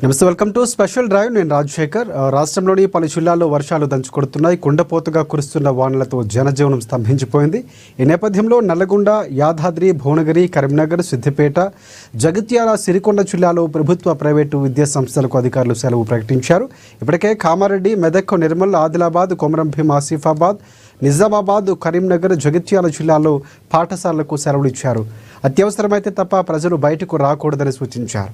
నమస్తే, welcome to special drive. నేను రాజశేఖర్. రాష్ట్రంలోని పలు జిల్లాల్లో వర్షాలు దంచుకొడుతున్నాయి. కుండపోతుగా కురుస్తున్న వానలతో జనజీవనం స్తంభించిపోయింది. ఈ నేపథ్యంలో నల్లగొండ, యాదాద్రి, భువనగిరి, కరీంనగర్, సిద్దిపేట, జగిత్యాల, సిరికొండ జిల్లాలో ప్రభుత్వ, ప్రైవేటు విద్యా సంస్థలకు అధికారులు సెలవు ప్రకటించారు. ఇప్పటికే కామారెడ్డి, మెదక్, నిర్మల్, ఆదిలాబాద్, కొమరంభీం, ఆసిఫాబాద్, నిజామాబాద్, కరీంనగర్, జగిత్యాల జిల్లాల్లో పాఠశాలలకు సెలవులు ఇచ్చారు. అత్యవసరమైతే తప్ప ప్రజలు బయటకు రాకూడదని సూచించారు.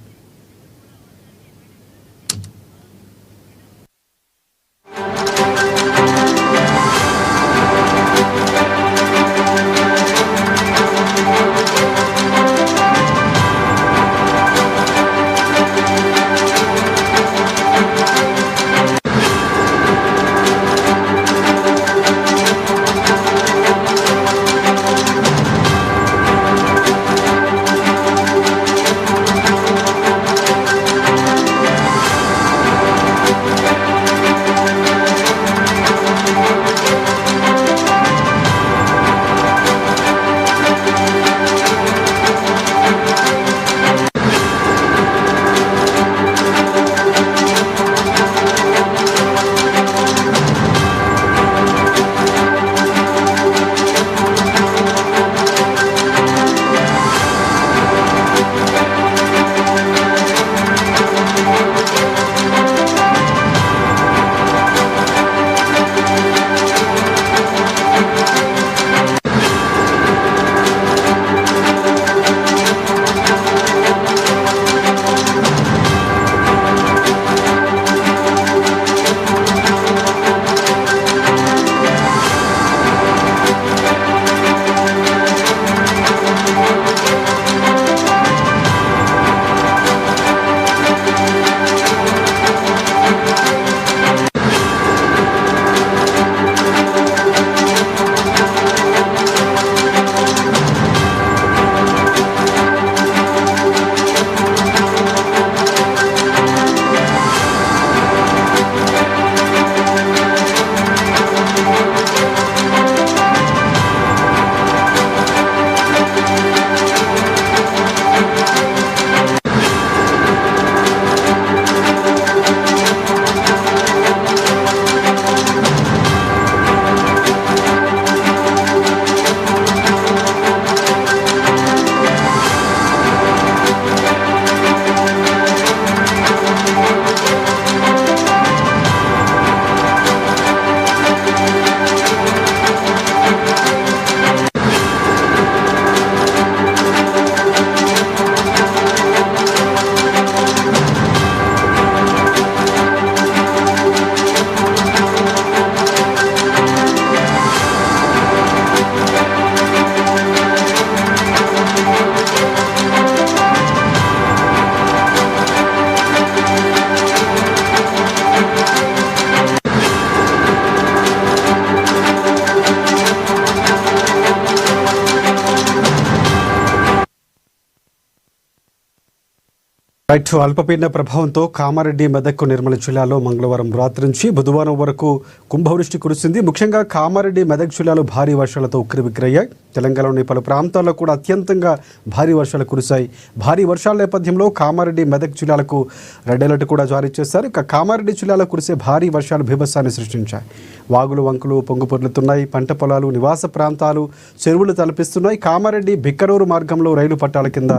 అల్పపీడన ప్రభావంతో కామారెడ్డి, మెదక్, నిర్మల్ జిల్లాలో మంగళవారం రాత్రి నుంచి బుధవారం వరకు కుంభవృష్టి కురిసింది. ముఖ్యంగా కామారెడ్డి, మెదక్ జిల్లాలో భారీ వర్షాలతో ఉక్కిరిబిక్కిరయ్యాయి. తెలంగాణలోని పలు ప్రాంతాల్లో కూడా అత్యంతంగా భారీ వర్షాలు కురిశాయి. భారీ వర్షాల నేపథ్యంలో కామారెడ్డి, మెదక్ జిల్లాలకు రెడ్ అలర్ట్ కూడా జారీ చేశారు. ఇక కామారెడ్డి జిల్లాలో కురిసే భారీ వర్షాలు బీభత్సాన్ని సృష్టించాయి. వాగులు, వంకులు పొంగుపొర్లుతున్నాయి. పంట పొలాలు, నివాస ప్రాంతాలు, చెరువులు తలపిస్తున్నాయి. కామారెడ్డి బిక్కరూరు మార్గంలో రైలు పట్టాల కింద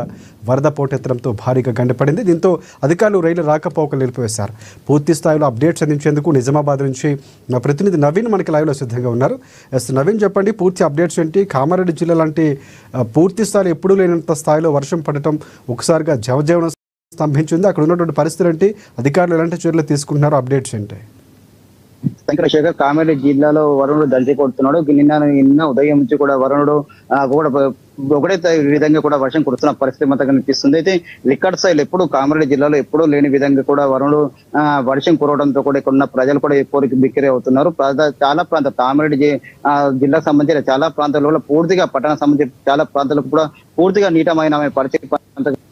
వరద పోటెత్తడంతో భారీగా గండిపడింది. దీంతో అధికారులు రైలు రాకపోకలు నిలిపివేశారు. పూర్తి స్థాయిలో అప్డేట్స్ అందించేందుకు నిజామాబాద్ నుంచి మా ప్రతినిధి నవీన్ మనకి లైవ్లో సిద్ధంగా ఉన్నారు. నవీన్, చెప్పండి, పూర్తి అప్డేట్స్ ఏంటి? కామారెడ్డి జిల్లా లాంటి పూర్తి స్థాయిలో ఎప్పుడూ లేనంత స్థాయిలో వర్షం పడటం ఒకసారిగా జనజీవనం స్తంభించింది. అక్కడ ఉన్నటువంటి పరిస్థితులు ఏంటి? అధికారులు ఎలాంటి చర్యలు తీసుకుంటున్నారో అప్డేట్స్ ఏంటి? శంకరశేఖర్, కామారెడ్డి జిల్లాలో వరుణుడు దంచి కొడుతున్నాడు. నిన్న ఉదయం నుంచి కూడా వరుణుడు ఒకటే విధంగా కూడా వర్షం కురుస్తున్న పరిస్థితి మనకు కనిపిస్తుంది. అయితే లిక్కర్ స్థాయిలో ఎప్పుడు కామారెడ్డి జిల్లాలో ఎప్పుడూ లేని విధంగా కూడా వరుణుడు వర్షం కురవడంతో కూడా ఇక్కడ ఉన్న ప్రజలు కూడా ఎక్కువ బిక్కిరి అవుతున్నారు. చాలా ప్రాంతాలు కామారెడ్డి జిల్లాకు సంబంధించిన చాలా ప్రాంతాల్లో పూర్తిగా పట్టణ సంబంధించిన చాలా ప్రాంతాలకు కూడా పూర్తిగా నీటమైన పరిస్థితి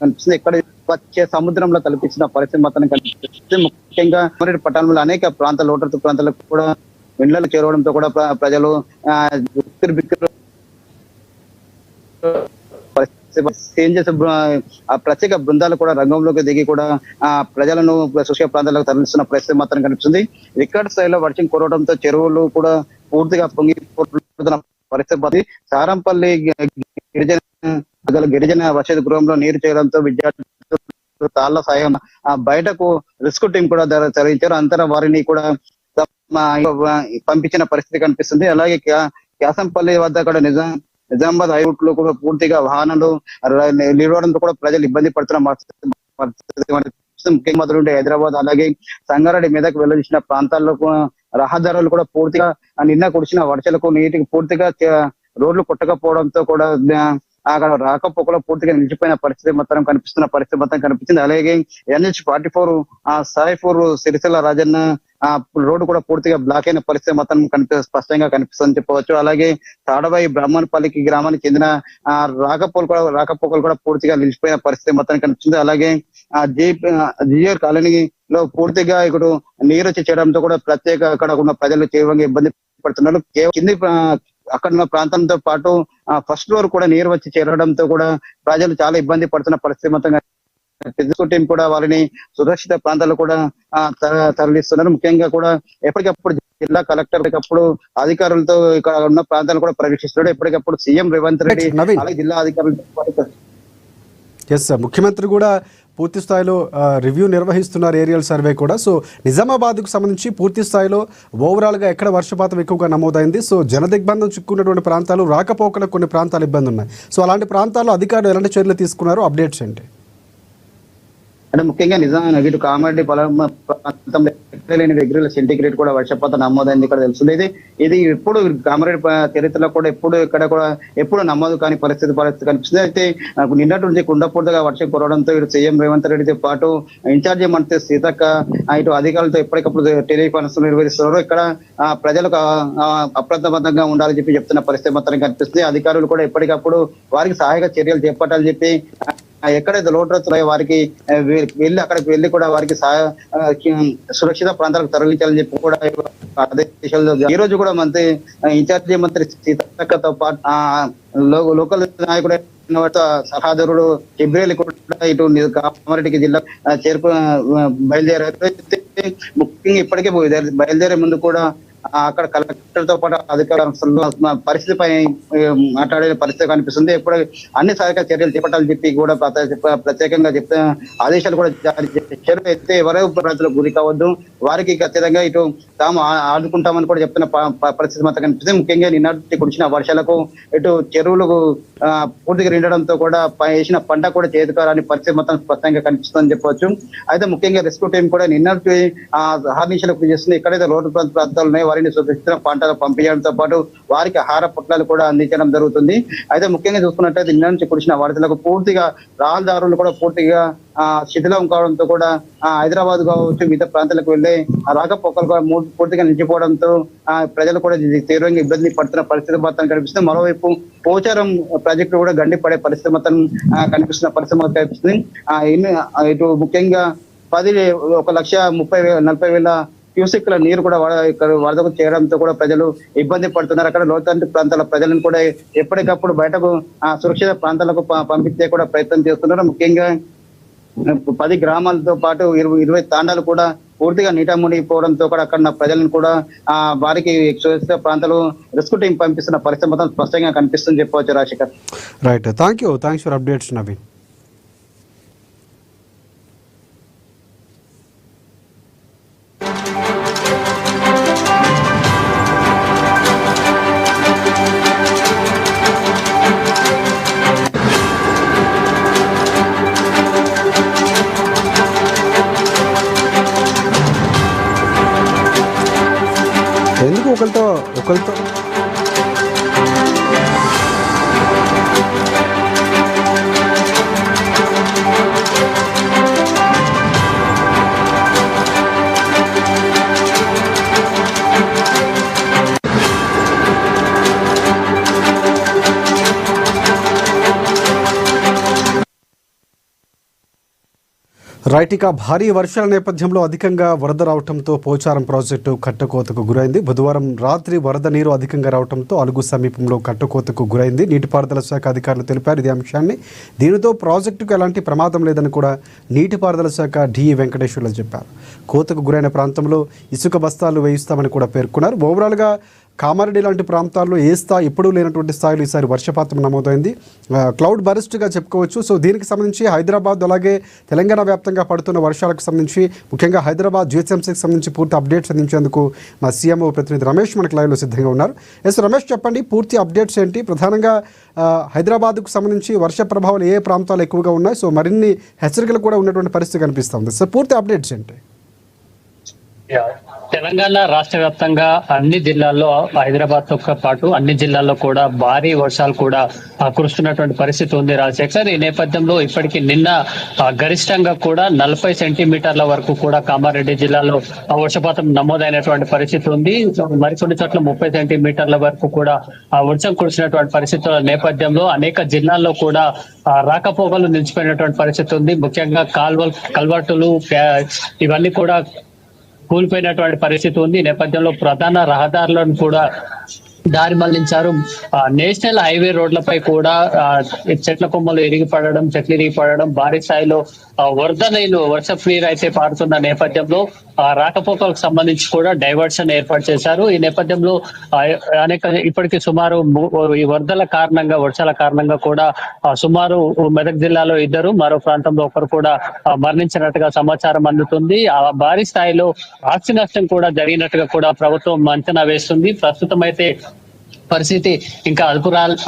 కనిపిస్తుంది. ఎక్కడ వచ్చే సముద్రంలో కల్పించిన పరిస్థితి మాత్రం కనిపిస్తుంది. ముఖ్యంగా కామారెడ్డి పట్టణంలో అనేక ప్రాంతాలు, లోతట్టు ప్రాంతాలకు కూడా ఇండ్లకు చేరవడంతో కూడా ప్రజలు పరిస్థితి ఏం చేసే ఆ ప్రత్యేక బృందాలు కూడా రంగంలోకి దిగి కూడా ప్రజలను శుష్క ప్రాంతాలకు తరలిస్తున్న పరిస్థితి మాత్రం కనిపిస్తుంది. రికార్డ్ స్థాయిలో వర్షం కురవడంతో చెరువులు కూడా పూర్తిగా పొంగిపోతున్న పరిస్థితి. సారంపల్లి గిరిజన వసతి గృహంలో నీరు చేరడంతో విద్యార్థులు తాళ్ల సాయం బయటకు రెస్క్యూ టీం కూడా తరలించారు. అంతర వారిని కూడా పంపించిన పరిస్థితి కనిపిస్తుంది. అలాగే క్యాసంపల్లి వద్ద కూడా నిజామాబాద్ హైరూట్ లో కూడా పూర్తిగా వాహనాలు నిలవడంతో కూడా ప్రజలు ఇబ్బంది పడుతున్న పరిస్థితి. ముఖ్యమంత్రి హైదరాబాద్ అలాగే సంగారెడ్డి మీదకు వెళ్లాల్సిన ప్రాంతాల్లో రహదారులు కూడా పూర్తిగా నిన్న కురిసిన వర్షాలకు నీటికి పూర్తిగా రోడ్లు కొట్టకపోవడంతో కూడా అక్కడ రాకపోకలో పూర్తిగా నిలిచిపోయిన పరిస్థితి మొత్తం కనిపిస్తుంది. అలాగే NH-44 సాయిపూర్ సిరిసిల్ల రాజన్న రోడ్డు కూడా పూర్తిగా బ్లాక్ అయిన పరిస్థితి మొత్తం స్పష్టంగా కనిపిస్తుందని చెప్పవచ్చు. అలాగే తాడబాయి బ్రాహ్మణపల్లికి గ్రామానికి చెందిన రాకపోకలు కూడా పూర్తిగా నిలిచిపోయిన పరిస్థితి మొత్తం కనిపిస్తుంది. అలాగే జిఆర్ కాలనీలో పూర్తిగా ఇక్కడ నీరు వచ్చి చేయడంతో కూడా ప్రత్యేక అక్కడ ఉన్న ప్రజలు తీవ్రంగా ఇబ్బంది పడుతున్నారు. కింది అక్కడ ఉన్న ప్రాంతంతో పాటు ఫస్ట్ ఫ్లోర్ కూడా నీరు వచ్చి చేరడంతో కూడా ప్రజలు చాలా ఇబ్బంది పడుతున్న పరిస్థితి మొత్తం టీం కూడా వారిని సురక్షిత ప్రాంతాలు కూడా తరలిస్తున్నారు. ముఖ్యంగా కూడా ఎప్పటికప్పుడు జిల్లా కలెక్టర్ ఎప్పటికప్పుడు అధికారులతో ఇక్కడ ఉన్న ప్రాంతాలు కూడా పర్యవేక్షిస్తున్నాడు. ఎప్పటికప్పుడు సీఎం రేవంత్ రెడ్డి అలాగే జిల్లా అధికారులతో ముఖ్యమంత్రి కూడా పూర్తి స్థాయిలో రివ్యూ నిర్వహిస్తున్నారు, ఏరియల్ సర్వే కూడా. సో నిజామాబాద్కు సంబంధించి పూర్తి స్థాయిలో ఓవరాల్గా ఎక్కడ వర్షపాతం ఎక్కువగా నమోదైంది, సో జనదిగ్బంధం చిక్కున్నటువంటి ప్రాంతాలు, రాకపోకలకు కొన్ని ప్రాంతాలు ఇబ్బంది ఉన్నాయి. సో అలాంటి ప్రాంతాల్లో అధికారులు ఎలాంటి చర్యలు తీసుకున్నారు, అప్డేట్స్ ఏంటి? అంటే ముఖ్యంగా నిజంగా ఇటు కామారెడ్డి ప్రాంతంలో లేని డిగ్రీల సెంటిగ్రేడ్ కూడా వర్షపాతం నమోదైంది ఇక్కడ తెలుస్తుంది. ఇది ఎప్పుడు కామారెడ్డి చరిత్రలో కూడా ఎప్పుడు నమోదు కాని పరిస్థితి కనిపిస్తుంది. అయితే నిన్నటి నుంచి కుండపూర్తిగా వర్షం కురవడంతో ఇటు సీఎం రేవంత్ రెడ్డితో పాటు ఇన్ఛార్జి మంత్రి సీతక్క ఇటు అధికారులతో ఎప్పటికప్పుడు టెలికాన్ఫరెన్స్ నిర్వహిస్తున్నారు. ఇక్కడ ప్రజలకు అప్రమత్తంగా ఉండాలని చెప్తున్న పరిస్థితి మొత్తం కనిపిస్తుంది. అధికారులు కూడా ఎప్పటికప్పుడు వారికి సహాయక చర్యలు చేపట్టాలని చెప్పి ఎక్కడైతే లోటు వారికి అక్కడికి వెళ్ళి కూడా వారికి సురక్షిత ప్రాంతాలకు తరలించాలని చెప్పి కూడా ఆదేశాలు. ఈ రోజు కూడా మంత్రి ఇన్ఛార్జి మంత్రి సీతక్కతో పాటు లోకల్ నాయకుడు సహాదరుడు జిబ్రేల్ కూడా ఇటు కామారెడ్డికి జిల్లా బయలుదేరారు. ముఖ్యంగా ఇప్పటికే బయలుదేరే ముందు కూడా అక్కడ కలెక్టర్ తో పాటు అధికారులు పరిస్థితిపై మాట్లాడే పరిస్థితి కనిపిస్తుంది. ఎప్పుడు అన్ని సహాయక చర్యలు చేపట్టాలని చెప్పి కూడా ప్రత్యేకంగా చెప్తే ఆదేశాలు కూడా జారీ చేశారు. అయితే ఎవరో ప్రజలకు గురి కావద్దు, వారికి ఖచ్చితంగా ఇటు తాము ఆదుకుంటామని కూడా చెప్తున్న పరిస్థితి మాత్రం కనిపిస్తుంది. ముఖ్యంగా నిన్నటి కురిసిన వర్షాలకు ఇటు చెరువులకు పూర్తిగా నిండడంతో కూడా వేసిన పంట కూడా చేతికారని పరిస్థితి మొత్తం స్పష్టంగా కనిపిస్తుందని చెప్పవచ్చు. అయితే ముఖ్యంగా రెస్క్యూ టీం కూడా నిన్నటి అహర్నిశలకు చేస్తుంది. ఎక్కడైతే రోడ్డు ప్రాంతాలు ఉన్నాయో వారిని సురక్షిత ప్రాంతాలు పంపించడంతో పాటు వారికి ఆహార పొట్లాలు కూడా అందించడం జరుగుతుంది. అయితే ముఖ్యంగా చూసుకున్నట్లయితే నిన్న నుంచి కురిసిన వరదలకు పూర్తిగా రహదారులు కూడా పూర్తిగా శిథిలం కావడంతో కూడా హైదరాబాద్ కావచ్చు వివిధ ప్రాంతాలకు వెళ్లే రాకపోకలు కూడా పూర్తిగా నిలిచిపోవడంతో ప్రజలు కూడా తీవ్రంగా ఇబ్బంది పడుతున్న పరిస్థితి మొత్తం కనిపిస్తుంది. మరోవైపు పోచారం ప్రాజెక్టు కూడా గండి పడే పరిస్థితి మొత్తం కనిపిస్తున్న పరిస్థితి మొత్తం కనిపిస్తుంది. ఇటు ముఖ్యంగా 1,30,40,000 క్యూసెక్ల నీరు కూడా ఇక్కడ వరదకు చేరడంతో కూడా ప్రజలు ఇబ్బంది పడుతున్నారు. అక్కడ లోతట్టు ప్రాంతాల ప్రజలను కూడా ఎప్పటికప్పుడు బయటకు సురక్షిత ప్రాంతాలకు పంపించే కూడా ప్రయత్నం చేస్తున్నారు. ముఖ్యంగా 10 గ్రామాలతో పాటు 20 తాండాలు కూడా పూర్తిగా నీట మునిగిపోవడంతో కూడా అక్కడ ప్రజలను కూడా వారికి సురక్షిత ప్రాంతాలు రెస్క్యూ టీం పంపిస్తున్న పరిస్థితి మొత్తం స్పష్టంగా కనిపిస్తుంది చెప్పవచ్చు. Rajasekhar, right, thanks for updates Naveen. ఎందుకు ఒకరితో రైట్, ఇక భారీ వర్షాల నేపథ్యంలో అధికంగా వరద రావడంతో పోచారం ప్రాజెక్టు కట్టకోతకు గురైంది. బుధవారం రాత్రి వరద నీరు అధికంగా రావడంతో అలుగు సమీపంలో కట్టకోతకు గురైంది. నీటిపారుదల శాఖ అధికారులు తెలిపారు ఇదే అంశాన్ని. దీనితో ప్రాజెక్టుకు ఎలాంటి ప్రమాదం లేదని కూడా నీటిపారుదల శాఖ డిఈ వెంకటేశ్వర్లు చెప్పారు. కోతకు గురైన ప్రాంతంలో ఇసుక బస్తాలు వేయిస్తామని కూడా పేర్కొన్నారు. ఓవరాల్గా కామారెడ్డి లాంటి ప్రాంతాల్లో ఏ స్థాయి ఎప్పుడూ లేనటువంటి స్థాయిలో ఈసారి వర్షపాతం నమోదైంది. క్లౌడ్ బరస్ట్గా చెప్పుకోవచ్చు. సో దీనికి సంబంధించి హైదరాబాద్ అలాగే తెలంగాణ వ్యాప్తంగా పడుతున్న వర్షాలకు సంబంధించి ముఖ్యంగా హైదరాబాద్ జిహెచ్ఎంసీకి సంబంధించి పూర్తి అప్డేట్స్ అందించేందుకు మా సీఎంఓ ప్రతినిధి రమేష్ మనకి లైవ్లో సిద్ధంగా ఉన్నారు. రమేష్, చెప్పండి పూర్తి అప్డేట్స్ ఏంటి? ప్రధానంగా హైదరాబాద్కు సంబంధించి వర్ష ప్రభావాలు ఏ ప్రాంతాలు ఎక్కువగా ఉన్నాయి? సో మరిన్ని హెచ్చరికలు కూడా ఉన్నటువంటి పరిస్థితి కనిపిస్తుంది. సో పూర్తి అప్డేట్స్ ఏంటి? తెలంగాణ రాష్ట్ర వ్యాప్తంగా అన్ని జిల్లాల్లో, హైదరాబాద్ తో పాటు అన్ని జిల్లాల్లో కూడా భారీ వర్షాలు కూడా కురుస్తున్నటువంటి పరిస్థితి ఉంది రాజశేఖర్. ఈ నేపథ్యంలో ఇప్పటికీ నిన్న గరిష్టంగా కూడా 40 సెంటీమీటర్ల వరకు కూడా కామారెడ్డి జిల్లాలో వర్షపాతం నమోదైనటువంటి పరిస్థితి ఉంది. మరికొన్ని చోట్ల 30 సెంటీమీటర్ల వరకు కూడా వర్షం కురిసినటువంటి పరిస్థితుల నేపథ్యంలో అనేక జిల్లాల్లో కూడా రాకపోకలు నిలిచిపోయినటువంటి పరిస్థితి ఉంది. ముఖ్యంగా కల్వర్టులు ఇవన్నీ కూడా కూలిపోయినటువంటి పరిస్థితి ఉంది. ఈ నేపథ్యంలో ప్రధాన రహదారులను కూడా దారి మళ్లించారు. నేషనల్ హైవే రోడ్లపై కూడా చెట్ల కొమ్మలు ఇరిగిపడడం, చెట్లు ఇరిగిపడడం, భారీ స్థాయిలో వరద నీళ్లు, వర్షపు నీరు అయితే పారుతున్న నేపథ్యంలో రాకపోకలకు సంబంధించి కూడా డైవర్షన్ ఏర్పాటు చేశారు. ఈ నేపథ్యంలో ఇప్పటికీ సుమారు ఈ వరదల కారణంగా, వర్షాల కారణంగా కూడా సుమారు మెదక్ జిల్లాలో 2, మరో ప్రాంతంలో 1 కూడా మరణించినట్టుగా సమాచారం అందుతుంది. ఆ భారీ స్థాయిలో ఆస్తి నష్టం కూడా జరిగినట్టుగా కూడా ప్రభుత్వం అంచనా వేస్తుంది. ప్రస్తుతం అయితే పరిస్థితి ఇంకా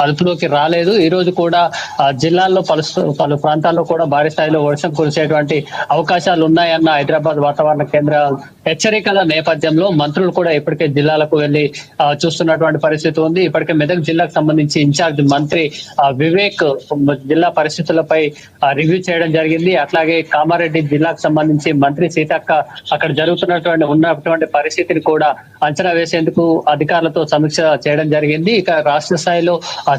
అదుపులోకి రాలేదు. ఈ రోజు కూడా జిల్లాల్లో పలు ప్రాంతాల్లో కూడా భారీ స్థాయిలో వర్షం కురిసేటువంటి అవకాశాలు ఉన్నాయన్న హైదరాబాద్ వాతావరణ కేంద్ర హెచ్చరికల నేపథ్యంలో మంత్రులు కూడా ఇప్పటికే జిల్లాలకు వెళ్లి చూస్తున్నటువంటి పరిస్థితి ఉంది. ఇప్పటికే మెదక్ జిల్లాకు సంబంధించి ఇన్ఛార్జ్ మంత్రి వివేక్ జిల్లా పరిస్థితులపై రివ్యూ చేయడం జరిగింది. అట్లాగే కామారెడ్డి జిల్లాకు సంబంధించి మంత్రి సీతక్క అక్కడ ఉన్నటువంటి పరిస్థితిని కూడా అంచనా వేసేందుకు అధికారులతో సమీక్ష చేయడం జరిగింది. ఇక రాష్ట్ర స్థాయిలో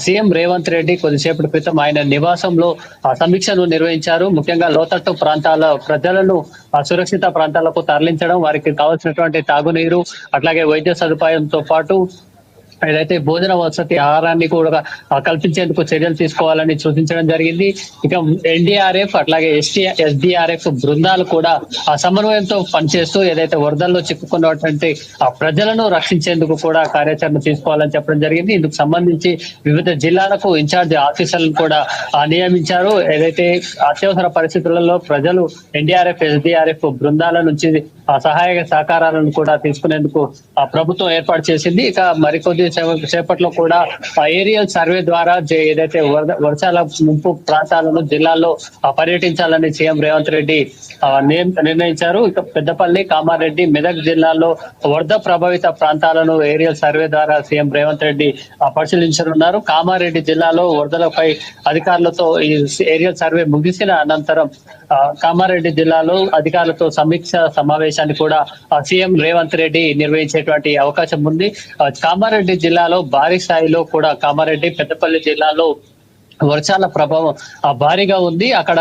సీఎం రేవంత్ రెడ్డి కొద్దిసేపటి క్రితం ఆయన నివాసంలో సమీక్షను నిర్వహించారు. ముఖ్యంగా లోతట్టు ప్రాంతాల ప్రజలను సురక్షిత ప్రాంతాలకు తరలించడం, వారికి కావాల్సినటువంటి తాగునీరు అట్లాగే వైద్య సదుపాయంతో పాటు ఏదైతే భోజన వసతి, ఆహారాన్ని కూడా కల్పించేందుకు చర్యలు తీసుకోవాలని సూచించడం జరిగింది. ఇక ఎన్డీఆర్ఎఫ్ అట్లాగే ఎస్డీఆర్ఎఫ్ బృందాలు కూడా సమన్వయంతో పనిచేస్తూ ఏదైతే వరదల్లో చిక్కుకున్నటువంటి ప్రజలను రక్షించేందుకు కూడా కార్యాచరణ తీసుకోవాలని చెప్పడం జరిగింది. ఇందుకు సంబంధించి వివిధ జిల్లాలకు ఇన్ఛార్జ్ ఆఫీసర్లను కూడా నియమించారు. ఏదైతే అత్యవసర పరిస్థితులలో ప్రజలు ఎన్డీఆర్ఎఫ్, ఎస్డీఆర్ఎఫ్ బృందాల నుంచి సహాయక సహకారాలను కూడా తీసుకునేందుకు ప్రభుత్వం ఏర్పాటు చేసింది. ఇక మరికొద్ది సేపట్లో కూడా ఏరియల్ సర్వే ద్వారా ఏదైతే వర్షాల ముంపు ప్రాంతాలను జిల్లాల్లో పర్యటించాలని సీఎం రేవంత్ రెడ్డి నిర్ణయించారు. ఇక పెద్దపల్లి, కామారెడ్డి, మెదక్ జిల్లాల్లో వరద ప్రభావిత ప్రాంతాలను ఏరియల్ సర్వే ద్వారా సీఎం రేవంత్ రెడ్డి పరిశీలించనున్నారు. కామారెడ్డి జిల్లాలో వరదలపై అధికారులతో ఈ ఏరియల్ సర్వే ముగిసిన అనంతరం కామారెడ్డి జిల్లాలో అధికారులతో సమీక్ష సమావేశాన్ని కూడా సీఎం రేవంత్ రెడ్డి నిర్వహించేటువంటి అవకాశం ఉంది. కామారెడ్డి జిల్లాలో భారీ స్థాయిలో కూడా కామారెడ్డి, పెద్దపల్లి జిల్లాలో వర్షాల ప్రభావం భారీగా ఉంది. అక్కడ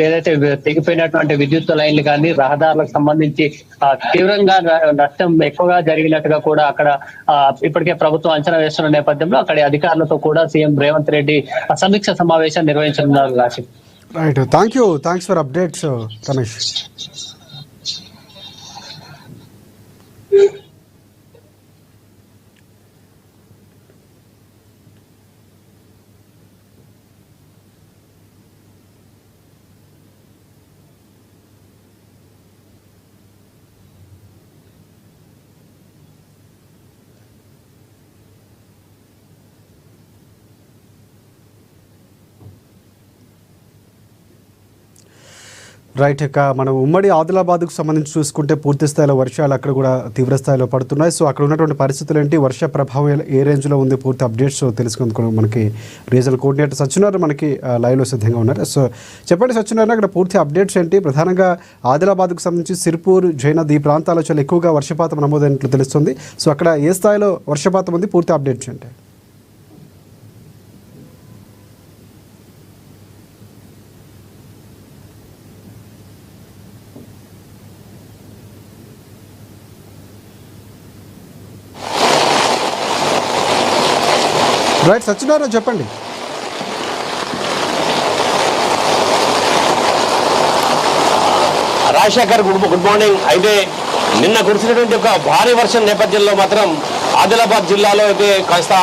ఏదైతే తెగిపోయినటువంటి విద్యుత్ లైన్లు కానీ, రహదారులకు సంబంధించి తీవ్రంగా నష్టం ఎక్కువగా జరిగినట్టుగా కూడా అక్కడ ఇప్పటికే ప్రభుత్వం అంచనా వేస్తున్న నేపథ్యంలో అక్కడి అధికారులతో కూడా సీఎం రేవంత్ రెడ్డి సమీక్ష సమావేశం నిర్వహించనున్నారు. రాశి right, thanks for updates Ramesh. Right, ఇక మనం ఉమ్మడి ఆదిలాబాద్కు సంబంధించి చూసుకుంటే పూర్తి స్థాయిలో వర్షాలు అక్కడ కూడా తీవ్ర స్థాయిలో పడుతున్నాయి. సో అక్కడ ఉన్నటువంటి పరిస్థితులు ఏంటి, వర్ష ప్రభావం ఏ రేంజ్లో ఉంది, పూర్తి అప్డేట్స్ తెలుసుకుందుకు మనకి రీజనల్ కోఆర్డినేటర్ సత్యనారాయణ మనకి లైవ్లో సిద్ధంగా ఉన్నారు. సో చెప్పండి సత్యనారాయణ, అక్కడ పూర్తి అప్డేట్స్ ఏంటి? ప్రధానంగా ఆదిలాబాద్కు సంబంధించి సిర్పూర్, జైనద్ ఈ ప్రాంతాల్లో చాలా ఎక్కువగా వర్షపాతం నమోదైనట్లు తెలుస్తుంది. సో అక్కడ ఏ స్థాయిలో వర్షపాతం ఉంది, పూర్తి అప్డేట్స్ ఏంటి? రైట్ సత్యనారాయణ చెప్పండి. Rajasekhar good morning. అయితే నిన్న కురిసినటువంటి ఒక భారీ వర్షం నేపథ్యంలో మాత్రం ఆదిలాబాద్ జిల్లాలో అయితే కాస్త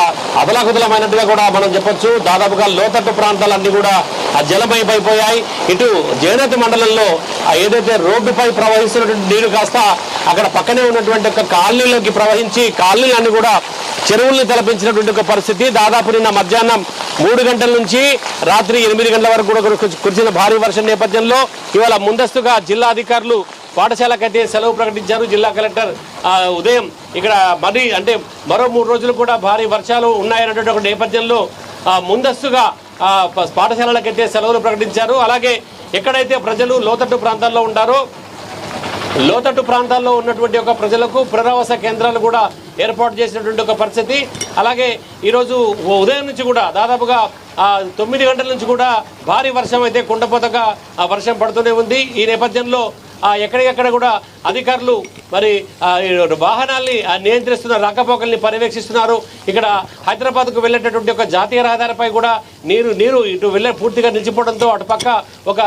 అదలాకుదలమైనట్టుగా కూడా మనం చెప్పొచ్చు. దాదాపుగా లోతట్టు ప్రాంతాలన్నీ కూడా జలమయమైపోయాయి. ఇటు జయనతి మండలంలో ఏదైతే రోడ్డుపై ప్రవహిస్తున్నటువంటి నీరు కాస్త అక్కడ పక్కనే ఉన్నటువంటి ఒక కాలనీలోకి ప్రవహించి కాలనీలన్నీ కూడా చెరువుల్ని తలపించినటువంటి ఒక పరిస్థితి. దాదాపు నిన్న మధ్యాహ్నం 3 గంటల నుంచి రాత్రి 8 గంటల వరకు కూడా కురిసిన భారీ వర్షం నేపథ్యంలో ఇవాళ ముందస్తుగా జిల్లా అధికారులు పాఠశాలకైతే సెలవు ప్రకటించారు. జిల్లా కలెక్టర్ ఉదయం ఇక్కడ మరో 3 రోజులు కూడా భారీ వర్షాలు ఉన్నాయన్నటువంటి ఒక నేపథ్యంలో ముందస్తుగా పాఠశాలలకైతే సెలవులు ప్రకటించారు. అలాగే ఎక్కడైతే ప్రజలు లోతట్టు ప్రాంతాల్లో ఉంటారో లోతట్టు ప్రాంతాల్లో ఉన్నటువంటి ఒక ప్రజలకు పునరావాస కేంద్రాలు కూడా ఏర్పాటు చేసినటువంటి ఒక పరిస్థితి. అలాగే ఈరోజు ఉదయం నుంచి కూడా దాదాపుగా 9 గంటల నుంచి కూడా భారీ వర్షం అయితే కుండపోతగా వర్షం పడుతూనే ఉంది. ఈ నేపథ్యంలో ఎక్కడికెక్కడ కూడా అధికారులు మరి వాహనాల్ని నియంత్రిస్తున్నారు, రాకపోకల్ని పర్యవేక్షిస్తున్నారు. ఇక్కడ హైదరాబాద్కు వెళ్ళేటటువంటి ఒక జాతీయ రహదారిపై కూడా నీరు ఇటు పూర్తిగా నిలిచిపోవడంతో అటుపక్క ఒక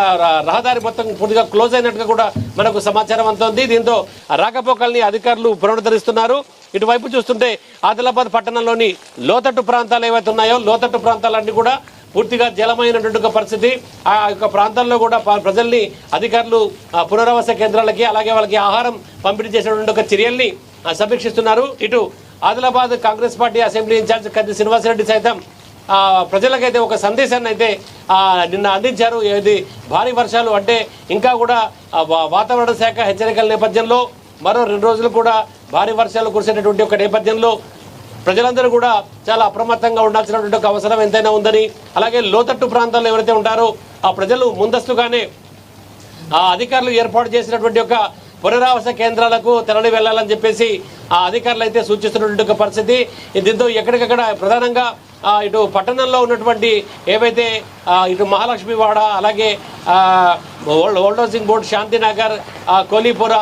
రహదారి మొత్తం పూర్తిగా క్లోజ్ అయినట్టుగా కూడా మనకు సమాచారం అందుతోంది. దీంతో రాకపోకల్ని అధికారులు పునరుద్ధరిస్తున్నారు. ఇటువైపు చూస్తుంటే ఆదిలాబాద్ పట్టణంలోని లోతట్టు ప్రాంతాలు ఏవైతే ఉన్నాయో లోతట్టు ప్రాంతాలన్నీ కూడా పూర్తిగా జలమైనటువంటి ఒక పరిస్థితి. ఆ యొక్క ప్రాంతాల్లో కూడా ప్రజల్ని అధికారులు పునరావాస కేంద్రాలకి అలాగే వాళ్ళకి ఆహారం పంపిణీ చేసినటువంటి ఒక చర్యల్ని సమీక్షిస్తున్నారు. ఇటు Adilabad Congress party assembly incharge Kandi Srinivasa Reddy సైతం ప్రజలకైతే ఒక సందేశాన్ని అయితే నిన్న అందించారు. ఇది భారీ వర్షాలు అంటే ఇంకా కూడా వాతావరణ శాఖ హెచ్చరికల నేపథ్యంలో మరో 2 రోజులు కూడా భారీ వర్షాలు కురిసేటటువంటి ఒక నేపథ్యంలో ప్రజలందరూ కూడా చాలా అప్రమత్తంగా ఉండాల్సినటువంటి ఒక అవసరం ఎంతైనా ఉందని, అలాగే లోతట్టు ప్రాంతాల్లో ఎవరైతే ఉంటారో ఆ ప్రజలు ముందస్తుగానే అధికారులు ఏర్పాటు చేసినటువంటి ఒక పునరావాస కేంద్రాలకు తరలి వెళ్లాలని చెప్పేసి ఆ అధికారులు అయితే సూచిస్తున్నటువంటి ఒక పరిస్థితి. దీంతో ఎక్కడికక్కడ ప్రధానంగా ఇటు పట్టణంలో ఉన్నటువంటి ఏవైతే ఇటు మహాలక్ష్మివాడ అలాగే ఓల్డ్ హౌసింగ్ బోర్డు శాంతినగర్ కోలీపుర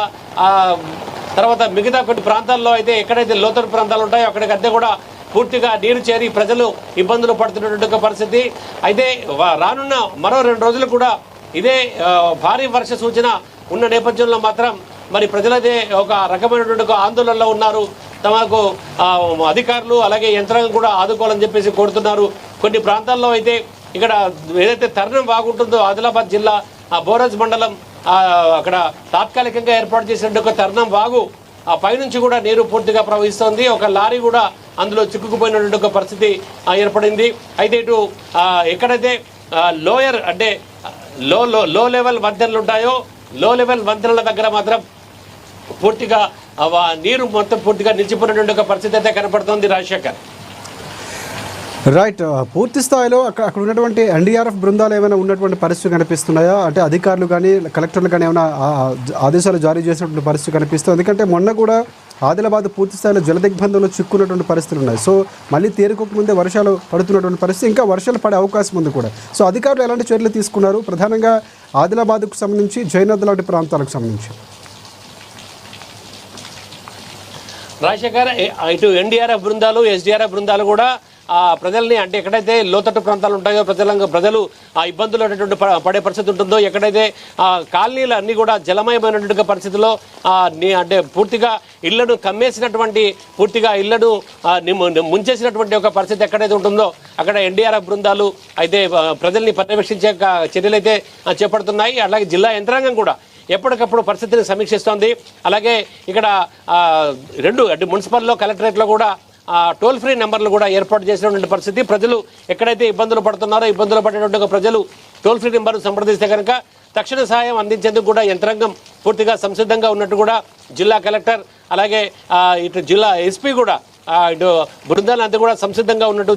తర్వాత మిగతా కొన్ని ప్రాంతాల్లో అయితే ఎక్కడైతే లోతట్టు ప్రాంతాలు ఉంటాయో అక్కడికైతే కూడా పూర్తిగా నీరు చేరి ప్రజలు ఇబ్బందులు పడుతున్నటువంటి పరిస్థితి. అయితే రానున్న మరో 2 రోజులు కూడా ఇదే భారీ వర్ష సూచన ఉన్న నేపథ్యంలో మాత్రం మరి ప్రజలైతే ఒక రకమైనటువంటి ఆందోళనలో ఉన్నారు. తమకు అధికారులు అలాగే యంత్రాంగం కూడా ఆదుకోవాలని చెప్పేసి కోరుతున్నారు. కొన్ని ప్రాంతాల్లో అయితే ఇక్కడ ఏదైతే తరుణం బాగుంటుందో ఆదిలాబాద్ జిల్లా బోరజ్ మండలం అక్కడ తాత్కాలికంగా ఏర్పాటు చేసినట్టు ఒక తరుణం వాగు పైనుంచి కూడా నీరు పూర్తిగా ప్రవహిస్తోంది. ఒక లారీ కూడా అందులో చిక్కుకుపోయినటువంటి ఒక పరిస్థితి ఏర్పడింది. అయితే ఇటు ఎక్కడైతే లోయర్ అంటే లో లెవెల్ వంతెనలు ఉంటాయో లో లెవెల్ వంతెనల దగ్గర మాత్రం పూర్తిగా నీరు మొత్తం పూర్తిగా నిలిచిపోయినటువంటి ఒక పరిస్థితి అయితే కనపడుతోంది. రాజశేఖర్ రైట్, పూర్తి స్థాయిలో అక్కడ ఉన్నటువంటి ఎన్డీఆర్ఎఫ్ బృందాలు ఏమైనా ఉన్నటువంటి పరిస్థితి కనిపిస్తున్నాయా? అంటే అధికారులు కానీ కలెక్టర్లు కానీ ఏమైనా ఆదేశాలు జారీ చేసినటువంటి పరిస్థితి కనిపిస్తుంది. ఎందుకంటే మొన్న కూడా ఆదిలాబాద్ పూర్తి స్థాయిలో జలదిగ్బంధంలో చిక్కున్నటువంటి పరిస్థితులు ఉన్నాయి. సో మళ్ళీ తేరుకోక ముందే వర్షాలు పడుతున్నటువంటి పరిస్థితి, ఇంకా వర్షాలు పడే అవకాశం ఉంది కూడా. సో అధికారులు ఎలాంటి చర్యలు తీసుకున్నారు ప్రధానంగా ఆదిలాబాద్కు సంబంధించి జయనద్ లాంటి ప్రాంతాలకు సంబంధించి? రాజశేఖర్ ఇటు ఎన్డీఆర్ఎఫ్ బృందాలు ఎస్డీఆర్ఎఫ్ బృందాలు కూడా ప్రజల్ని అంటే ఎక్కడైతే లోతట్టు ప్రాంతాలు ఉంటాయో ప్రజలు ఇబ్బందులు అనేటువంటి పడే పరిస్థితి ఉంటుందో ఎక్కడైతే కాలనీలు అన్నీ కూడా జలమయమైనటువంటి పరిస్థితిలో అంటే పూర్తిగా ఇళ్లను కమ్మేసినటువంటి పూర్తిగా ఇళ్లను ముంచేసినటువంటి ఒక పరిస్థితి ఎక్కడైతే ఉంటుందో అక్కడ ఎన్డీఆర్ఎఫ్ బృందాలు అయితే ప్రజల్ని పర్యవేక్షించే చర్యలు అయితే చేపడుతున్నాయి. అలాగే జిల్లా యంత్రాంగం కూడా ఎప్పటికప్పుడు పరిస్థితిని సమీక్షిస్తోంది. అలాగే ఇక్కడ 2 అంటే మున్సిపల్లో కలెక్టరేట్లో కూడా టోల్ ఫ్రీ నెంబర్లు కూడా ఏర్పాటు చేసినటువంటి పరిస్థితి. ప్రజలు ఎక్కడైతే ఇబ్బందులు పడుతున్నారో ఇబ్బందులు పడేటువంటి ప్రజలు టోల్ ఫ్రీ నెంబర్ సంప్రదిస్తే కనుక తక్షణ సహాయం అందించేందుకు కూడా యంత్రాంగం పూర్తిగా సంసిద్ధంగా ఉన్నట్టు కూడా జిల్లా కలెక్టర్ అలాగే ఇటు జిల్లా ఎస్పీ కూడా ఇటు బృందాలు అంతా కూడా సంసిద్ధంగా ఉన్నట్టు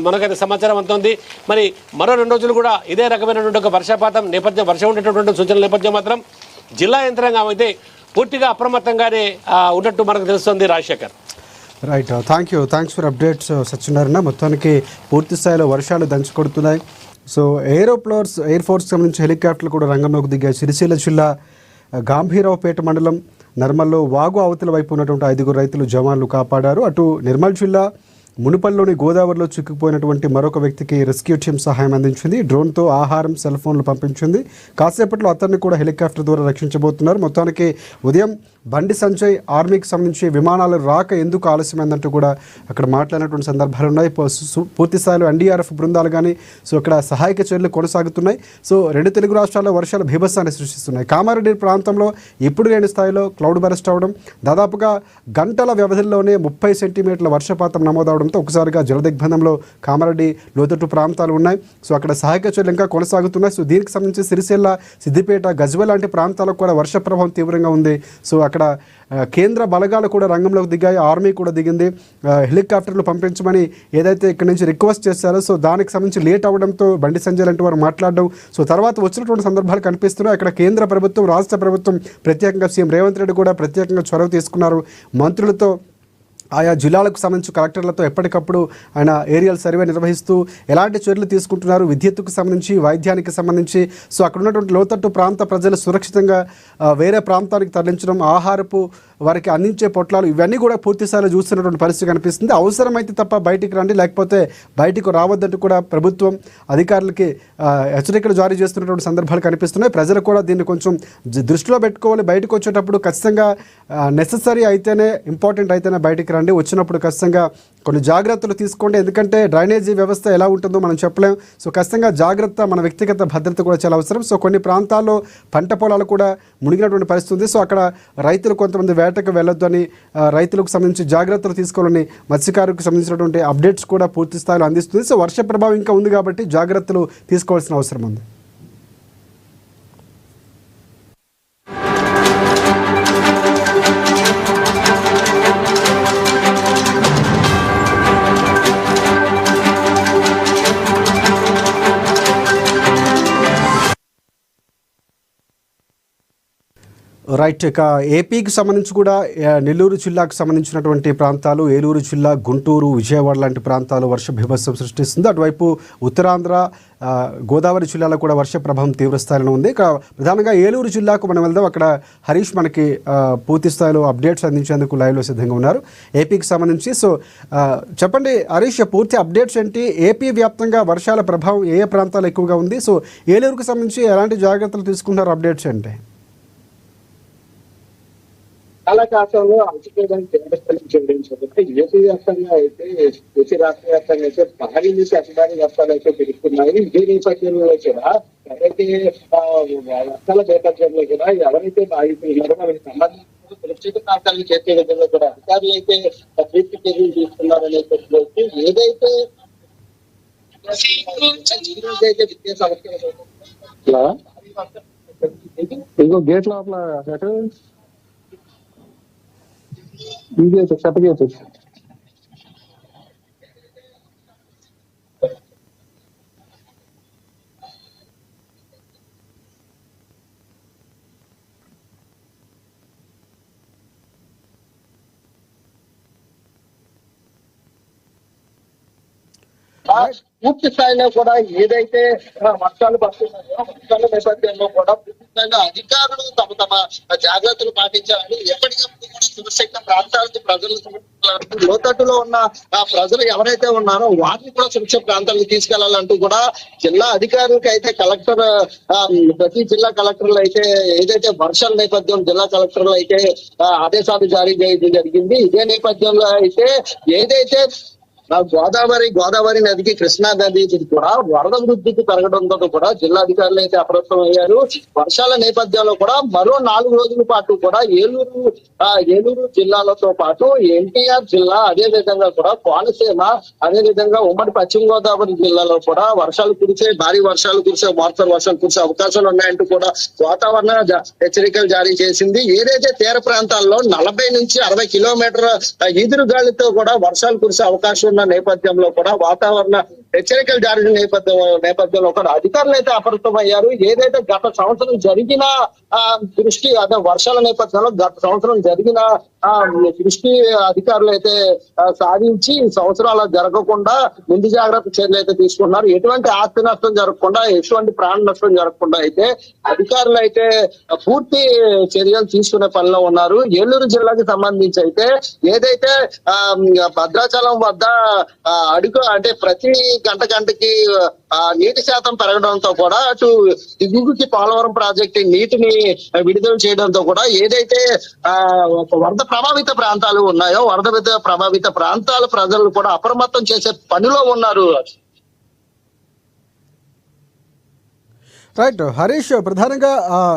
మనకైతే సమాచారం అందుతోంది. మరి మరో 2 రోజులు కూడా ఇదే రకమైనటువంటి ఒక వర్షపాతం నేపథ్యం వర్షం ఉండేటటువంటి సూచనల నేపథ్యం మాత్రం జిల్లా యంత్రాంగం అయితే పూర్తిగా అప్రమత్తంగానే ఉన్నట్టు మనకు తెలుస్తుంది. Rajasekhar right, thanks for updates Satyanarayana. మొత్తానికి పూర్తి స్థాయిలో వర్షాలు దంచుకొడుతున్నాయి. సో ఎయిర్ ఫోర్స్ సంబంధించి హెలికాప్టర్లు కూడా రంగంలోకి దిగాయి. సిరిసిల్ల జిల్లా గాంభీరావుపేట మండలం నర్మల్లో వాగు అవతల వైపు ఉన్నటువంటి 5 రైతులు జవాన్లు కాపాడారు. అటు నిర్మల్ జిల్లా మునుపల్లిలోని గోదావరిలో చిక్కుకుపోయినటువంటి మరొక వ్యక్తికి రెస్క్యూ టీం సహాయం అందించింది. డ్రోన్తో ఆహారం, సెల్ ఫోన్లు పంపించింది. కాసేపట్లో అతన్ని కూడా హెలికాప్టర్ ద్వారా రక్షించబోతున్నారు. మొత్తానికి ఉదయం బండి సంజయ్ ఆర్మీకి సంబంధించి విమానాలు రాక ఎందుకు ఆలస్యమైందంటూ కూడా అక్కడ మాట్లాడినటువంటి సందర్భాలు ఉన్నాయి. పూర్తి స్థాయిలో ఎన్డీఆర్ఎఫ్ బృందాలు కానీ అక్కడ సహాయక చర్యలు కొనసాగుతున్నాయి. రెండు తెలుగు రాష్ట్రాల్లో వర్షాలు బీభత్సాన్ని సృష్టిస్తున్నాయి. కామారెడ్డి ప్రాంతంలో ఇప్పుడు లేని స్థాయిలో క్లౌడ్ బరస్ట్ అవడం, దాదాపుగా గంటల వ్యవధిలోనే 30 సెంటీమీటర్ల వర్షపాతం నమోదవడంతో ఒకసారిగా జలదిగ్బంధంలో కామారెడ్డి లోతట్టు ప్రాంతాలు ఉన్నాయి. అక్కడ సహాయక చర్యలు ఇంకా కొనసాగుతున్నాయి. దీనికి సంబంధించి సిరిసిల్ల, సిద్దిపేట, గజ్వేల్ లాంటి ప్రాంతాలకు కూడా వర్ష ప్రభావం తీవ్రంగా ఉంది. అక్కడ కేంద్ర బలగాలు కూడా రంగంలోకి దిగాయి. ఆర్మీ కూడా దిగింది. హెలికాప్టర్లు పంపించమని ఏదైతే ఇక్కడ నుంచి రిక్వెస్ట్ చేశారో దానికి సంబంధించి లేట్ అవ్వడంతో బండి సంజయ్ లాంటి వారు మాట్లాడడం, తర్వాత వచ్చినటువంటి సందర్భాలు కనిపిస్తున్నాయి. అక్కడ కేంద్ర ప్రభుత్వం, రాష్ట్ర ప్రభుత్వం, ప్రత్యేకంగా సీఎం రేవంత్ రెడ్డి కూడా ప్రత్యేకంగా చొరవ తీసుకున్నారు. మంత్రులతో, ఆయా జిల్లాలకు సంబంధించి కలెక్టర్లతో ఎప్పటికప్పుడు ఆయన ఏరియల్ సర్వే నిర్వహిస్తూ ఎలాంటి చర్యలు తీసుకుంటున్నారు, విద్యుత్తుకు సంబంధించి, వైద్యానికి సంబంధించి, అక్కడ ఉన్నటువంటి లోతట్టు ప్రాంత ప్రజలు సురక్షితంగా వేరే ప్రాంతానికి తరలించడం, ఆహారపు వారికి అందించే పొట్లాలు, ఇవన్నీ కూడా పూర్తి స్థాయిలో చూస్తున్నటువంటి పరిస్థితి కనిపిస్తుంది. అవసరమైతే తప్ప బయటికి రండి, లేకపోతే బయటకు రావద్దంటూ కూడా ప్రభుత్వం అధికారులకి హెచ్చరికలు జారీ చేస్తున్నటువంటి సందర్భాలు కనిపిస్తున్నాయి. ప్రజలు కూడా దీన్ని కొంచెం దృష్టిలో పెట్టుకోవాలి. బయటకు వచ్చేటప్పుడు ఖచ్చితంగా నెససరీ అయితేనే, ఇంపార్టెంట్ అయితేనే బయటికి రండి. వచ్చినప్పుడు ఖచ్చితంగా కొన్ని జాగ్రత్తలు తీసుకోండి. ఎందుకంటే డ్రైనేజీ వ్యవస్థ ఎలా ఉంటుందో మనం చెప్పలేం. ఖచ్చితంగా జాగ్రత్త, మన వ్యక్తిగత భద్రత కూడా చాలా అవసరం. కొన్ని ప్రాంతాల్లో పంట పొలాలు కూడా మునిగినటువంటి పరిస్థితి ఉంది. అక్కడ రైతులు కొంతమంది వేటకు వెళ్ళొద్దు అని, రైతులకు సంబంధించి జాగ్రత్తలు తీసుకోవాలని మత్స్యకారులకు సంబంధించినటువంటి అప్డేట్స్ కూడా పూర్తి స్థాయిలో అందిస్తుంది. వర్ష ప్రభావం ఇంకా ఉంది కాబట్టి జాగ్రత్తలు తీసుకోవాల్సిన అవసరం ఉంది. రైట్. ఇక ఏపీకి సంబంధించి కూడా నెల్లూరు జిల్లాకు సంబంధించినటువంటి ప్రాంతాలు, ఏలూరు జిల్లా, గుంటూరు, విజయవాడ లాంటి ప్రాంతాలు వర్ష బీభత్సం సృష్టిస్తుంది. అటువైపు ఉత్తరాంధ్ర, గోదావరి జిల్లాలో కూడా వర్ష ప్రభావం తీవ్రస్థాయిలో ఉంది. ఇక ప్రధానంగా ఏలూరు జిల్లాకు మనం వెళ్దాం. అక్కడ హరీష్ మనకి పూర్తి స్థాయిలో అప్డేట్స్ అందించేందుకు లైవ్లో సిద్ధంగా ఉన్నారు ఏపీకి సంబంధించి. చెప్పండి హరీష్, పూర్తి అప్డేట్స్ ఏంటి? ఏపీ వ్యాప్తంగా వర్షాల ప్రభావం ఏ ప్రాంతాలు ఎక్కువగా ఉంది? ఏలూరుకు సంబంధించి ఎలాంటి జాగ్రత్తలు తీసుకుంటున్నారు? అప్డేట్స్ ఏంటి? చాలా కాలంలో అల్టిమేట్ చెల్లించబట్టి ఏపీ వ్యాప్తంగా అయితే, ఏపీ రాష్ట్ర వ్యాప్తంగా అయితే భారీ నుంచి అతి భారీ వర్షాలు అయితే పెరుగుతున్నాయి. ఈ నేపథ్యంలో కూడా ఎవరైతే వర్షాల నేపథ్యంలో కూడా ఎవరైతే బాధితున్నారో వాళ్ళకి సంబంధించిన సురక్షిత ప్రాంతాలను చేసే విధంగా కూడా అధికారులు అయితే పూర్తి చర్యలు తీసుకున్నారనే చెప్పి ఏదైతే విద్యా సంస్థలు ఇంకో గేట్ లోపల చెప్పగేసి పూర్తి స్థాయిలో కూడా ఏదైతే వర్షాలు పడుతున్నాయో వర్షాల నేపథ్యంలో కూడా పూర్తిగా అధికారులు తమ జాగ్రత్తలు పాటించాలని, ఎప్పటికప్పుడు కూడా సురక్షిత ప్రాంతాలకు ప్రజలు, లోతట్టులో ఉన్న ప్రజలు ఎవరైతే ఉన్నారో వారిని కూడా సురక్షిత ప్రాంతాలకు తీసుకెళ్లాలంటూ కూడా జిల్లా అధికారులకి అయితే కలెక్టర్, ప్రతి జిల్లా కలెక్టర్లు అయితే ఏదైతే వర్షాల నేపథ్యం జిల్లా కలెక్టర్లు అయితే ఆదేశాలు జారీ చేయడం జరిగింది. ఇదే నేపథ్యంలో అయితే ఏదైతే గోదావరి నదికి, కృష్ణా నది కూడా వరద వృద్ధికి పెరగడంతో కూడా జిల్లా అధికారులు అయితే అప్రమత్తం అయ్యారు. వర్షాల నేపథ్యంలో కూడా మరో 4 రోజుల పాటు కూడా ఏలూరు జిల్లాలతో పాటు ఎన్టీఆర్ జిల్లా, అదే విధంగా కూడా కోనసీమ, అదే విధంగా ఉమ్మడి పశ్చిమ గోదావరి జిల్లాలో కూడా వర్షాలు కురిసే, భారీ వర్షాలు కురిసే, మోస్తరు వర్షాలు కురిసే అవకాశాలు ఉన్నాయంటూ కూడా వాతావరణ హెచ్చరికలు జారీ చేసింది. ఏదైతే తీర ప్రాంతాల్లో 40 నుంచి 60 కిలోమీటర్ల ఈదురుగాలితో కూడా వర్షాలు కురిసే అవకాశం ఉన్న నేపథ్యంలో కూడా వాతావరణ హెచ్చరికలు జారీ నేపథ్యంలో కూడా అధికారులు అయితే అప్రమత్తమయ్యారు. ఏదైతే గత సంవత్సరం జరిగిన దృష్టి అదే వర్షాల నేపథ్యంలో గత సంవత్సరం జరిగిన దృష్టి అధికారులు అయితే సాధించి ఈ సంవత్సరాలు జరగకుండా ముందు జాగ్రత్త చర్యలు అయితే తీసుకున్నారు. ఎటువంటి ఆస్తి నష్టం జరగకుండా, ఎటువంటి ప్రాణ నష్టం జరగకుండా అయితే అధికారులు అయితే పూర్తి చర్యలు తీసుకునే పనిలో ఉన్నారు. ఏలూరు జిల్లాకి సంబంధించి అయితే ఏదైతే భద్రాచలం వద్ద అడుగు అంటే ప్రతి గంటకి నీటి శాతం పెరగడంతో కూడా అటు దిగువకి పోలవరం ప్రాజెక్టు నీటిని విడుదల చేయడంతో కూడా ఏదైతే వరద ప్రభావిత ప్రాంతాలు ఉన్నాయో వరద ప్రభావిత ప్రాంతాల ప్రజలు కూడా అప్రమత్తం చేసే పనిలో ఉన్నారు. రైట్ హరీష్, ప్రధానంగా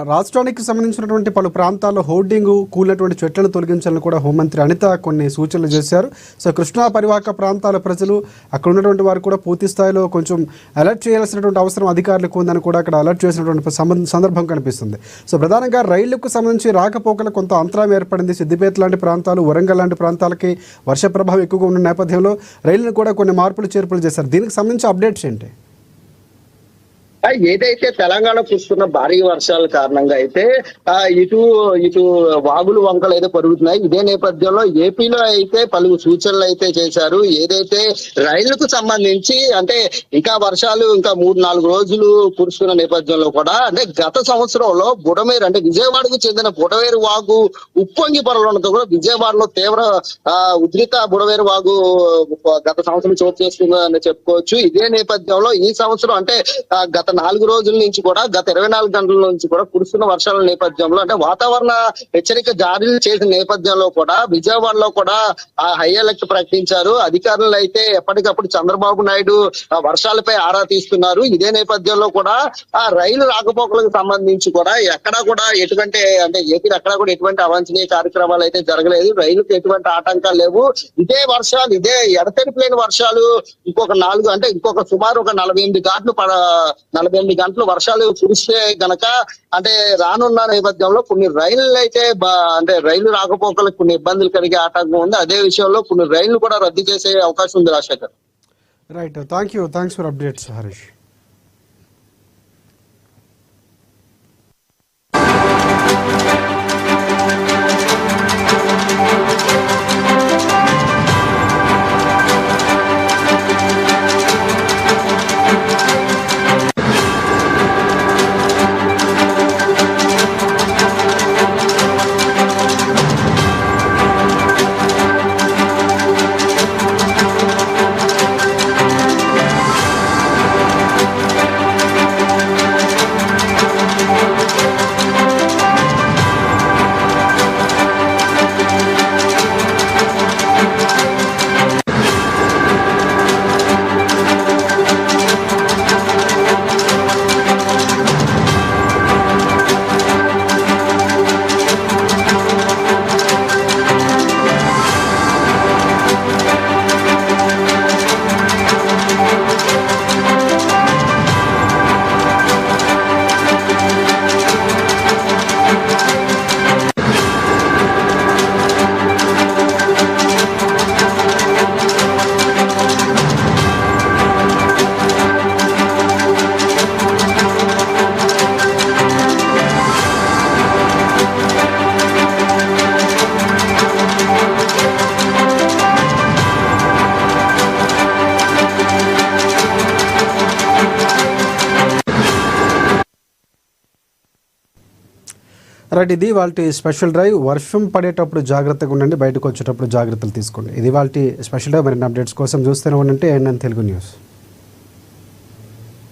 రాష్ట్రానికి సంబంధించినటువంటి పలు ప్రాంతాల్లో హోర్డింగ్ కూలినటువంటి చెట్లను తొలగించాలని కూడా హోంమంత్రి అనిత కొన్ని సూచనలు చేశారు. సో కృష్ణా పరివాహక ప్రాంతాల ప్రజలు అక్కడ ఉన్నటువంటి వారు కూడా పూర్తి స్థాయిలో కొంచెం అలర్ట్ చేయాల్సినటువంటి అవసరం అధికారులకు ఉందని కూడా అక్కడ అలర్ట్ చేసినటువంటి సందర్భం కనిపిస్తుంది. సో ప్రధానంగా రైళ్లకు సంబంధించి రాకపోకలు కొంత అంతరాయం ఏర్పడింది. సిద్దిపేట లాంటి ప్రాంతాలు, వరంగల్ లాంటి ప్రాంతాలకి వర్ష ప్రభావం ఎక్కువగా ఉన్న నేపథ్యంలో రైళ్లను కూడా కొన్ని మార్పులు చేర్పులు చేశారు. దీనికి సంబంధించి అప్డేట్స్ ఏంటి? ఏదైతే తెలంగాణ కురుస్తున్న భారీ వర్షాల కారణంగా అయితే ఇటు వాగులు వంకలు అయితే పెరుగుతున్నాయి. ఇదే నేపథ్యంలో ఏపీలో అయితే పలు సూచనలు అయితే చేశారు. ఏదైతే రైళ్లకు సంబంధించి అంటే ఇంకా వర్షాలు ఇంకా 3-4 రోజులు కురుస్తున్న నేపథ్యంలో కూడా అంటే గత సంవత్సరంలో బుడమేరు అంటే విజయవాడకు చెందిన బుడమేరు వాగు ఉప్పొంగి పొరలడంతో కూడా విజయవాడలో తీవ్ర ఉధృత బుడమేరు వాగు గత సంవత్సరం చోటు చేస్తుందని చెప్పుకోవచ్చు. ఇదే నేపథ్యంలో ఈ సంవత్సరం అంటే గత 4 రోజుల నుంచి కూడా గత 24 గంటల నుంచి కూడా కురుస్తున్న వర్షాల నేపథ్యంలో అంటే వాతావరణ హెచ్చరిక జారీ చేసిన నేపథ్యంలో కూడా విజయవాడలో కూడా హై అలర్ట్ ప్రకటించారు. అధికారులు అయితే ఎప్పటికప్పుడు చంద్రబాబు నాయుడు వర్షాలపై ఆరా తీస్తున్నారు. ఇదే నేపథ్యంలో కూడా రైలు రాకపోకలకు సంబంధించి కూడా ఎక్కడా కూడా ఎటువంటి అంటే ఏపీలో ఎక్కడా కూడా ఎటువంటి అవాంఛనీయ కార్యక్రమాలు అయితే జరగలేదు. రైలుకు ఎటువంటి ఆటంకాలు లేవు. ఇదే వర్షాలు ఇదే ఎడతెరిపి వర్షాలు ఇంకొక సుమారు ఒక 48 గంటలు వర్షాలు కురిస్తే గనక అంటే రానున్న నేపథ్యంలో కొన్ని రైళ్లు అయితే అంటే రైలు రాకపోకలకు కొన్ని ఇబ్బందులు కలిగే ఆటంకం ఉంది. అదే విషయంలో కొన్ని రైళ్లు కూడా రద్దు చేసే అవకాశం ఉంది. Rajasekhar. Right, thanks for updates Harish. Right, ఇది వాళ్ళ స్పెషల్ డ్రైవ్. వర్షం పడేటప్పుడు జాగ్రత్తగా ఉండండి, బయటకు వచ్చేటప్పుడు జాగ్రత్తలు తీసుకోండి. ఇది వాళ్ళ స్పెషల్ డ్రైవ్. మరిన్ని అప్డేట్స్ కోసం చూస్తూనే ఉండండి ANN తెలుగు న్యూస్.